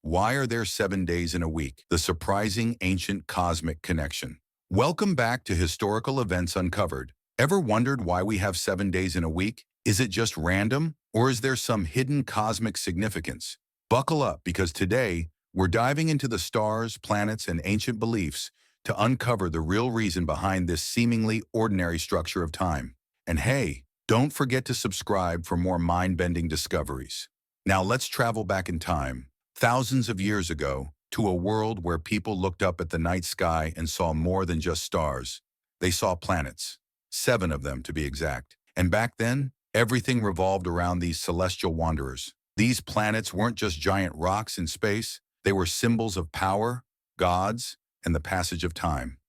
Why are there 7 days in a week? The surprising ancient cosmic connection. Welcome back to Historical Events Uncovered. Ever wondered why we have 7 days in a week? Is it just random, or is there some hidden cosmic significance? Buckle up, because today we're diving into the stars, planets, and ancient beliefs to uncover the real reason behind this seemingly ordinary structure of time. And hey, don't forget to subscribe for more mind-bending discoveries. Now let's travel back in time, thousands of years ago, to a world where people looked up at the night sky and saw more than just stars. They saw planets, 7 of them to be exact. And back then, everything revolved around these celestial wanderers. These planets weren't just giant rocks in space, they were symbols of power, gods, and the passage of time.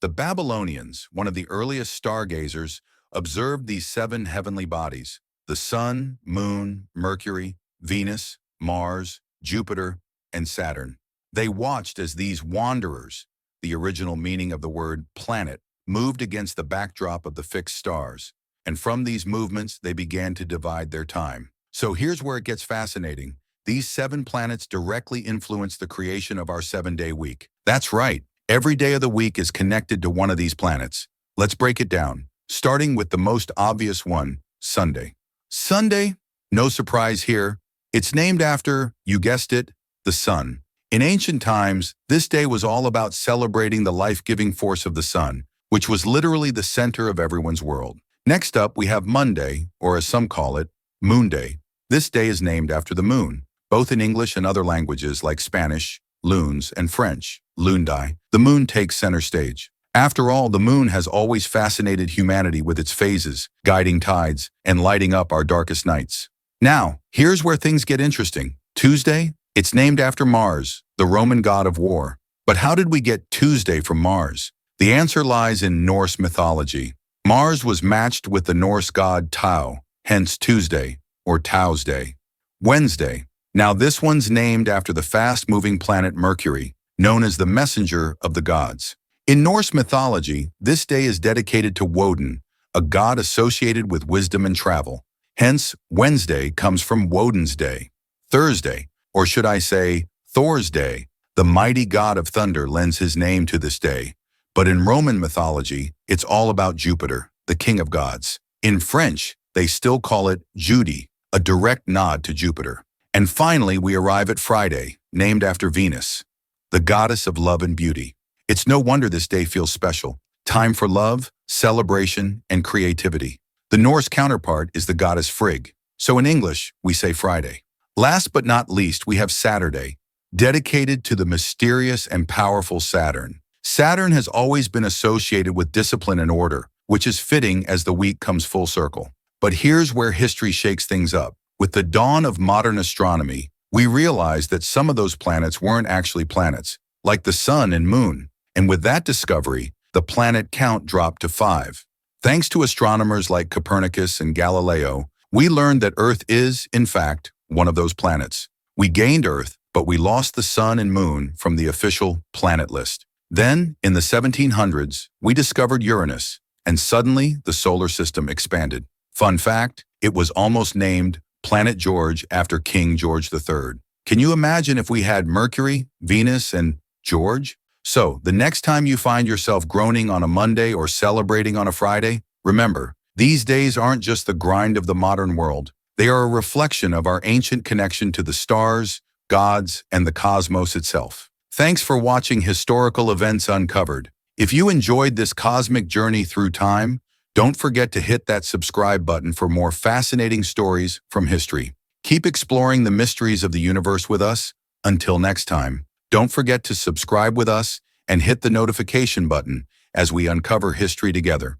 The Babylonians, one of the earliest stargazers, observed these 7 heavenly bodies: the Sun, Moon, Mercury, Venus, Mars, Jupiter, and Saturn. They watched as these wanderers, the original meaning of the word planet, moved against the backdrop of the fixed stars. And from these movements, they began to divide their time. So here's where it gets fascinating. These 7 planets directly influence the creation of our 7-day week. That's right. Every day of the week is connected to one of these planets. Let's break it down, starting with the most obvious one, Sunday. Sunday, no surprise here. It's named after, you guessed it, the sun. In ancient times, this day was all about celebrating the life-giving force of the sun, which was literally the center of everyone's world. Next up, we have Monday, or as some call it, Moon Day. This day is named after the moon, both in English and other languages like Spanish, lunes, and French, lundi. The moon takes center stage. After all, the moon has always fascinated humanity with its phases, guiding tides, and lighting up our darkest nights. Now, here's where things get interesting. Tuesday, it's named after Mars, the Roman god of war. But how did we get Tuesday from Mars? The answer lies in Norse mythology. Mars was matched with the Norse god Tau, hence Tuesday, or Tau's Day. Wednesday. Now this one's named after the fast-moving planet Mercury, known as the messenger of the gods. In Norse mythology, this day is dedicated to Woden, a god associated with wisdom and travel. Hence, Wednesday comes from Woden's Day. Thursday, or should I say, Thor's Day, the mighty god of thunder lends his name to this day. But in Roman mythology, it's all about Jupiter, the king of gods. In French, they still call it Jeudi, a direct nod to Jupiter. And finally, we arrive at Friday, named after Venus, the goddess of love and beauty. It's no wonder this day feels special. Time for love, celebration, and creativity. The Norse counterpart is the goddess Frigg, so in English, we say Friday. Last but not least, we have Saturday, dedicated to the mysterious and powerful Saturn. Saturn has always been associated with discipline and order, which is fitting as the week comes full circle. But here's where history shakes things up. With the dawn of modern astronomy, we realized that some of those planets weren't actually planets, like the sun and moon. And with that discovery, the planet count dropped to 5. Thanks to astronomers like Copernicus and Galileo, we learned that Earth is, in fact, one of those planets. We gained Earth, but we lost the sun and moon from the official planet list. Then, in the 1700s, we discovered Uranus, and suddenly the solar system expanded. Fun fact, it was almost named Planet George after King George III. Can you imagine if we had Mercury, Venus, and George? So, the next time you find yourself groaning on a Monday or celebrating on a Friday, remember, these days aren't just the grind of the modern world. They are a reflection of our ancient connection to the stars, gods, and the cosmos itself. Thanks for watching Historical Events Uncovered. If you enjoyed this cosmic journey through time, don't forget to hit that subscribe button for more fascinating stories from history. Keep exploring the mysteries of the universe with us. Until next time, don't forget to subscribe with us and hit the notification button as we uncover history together.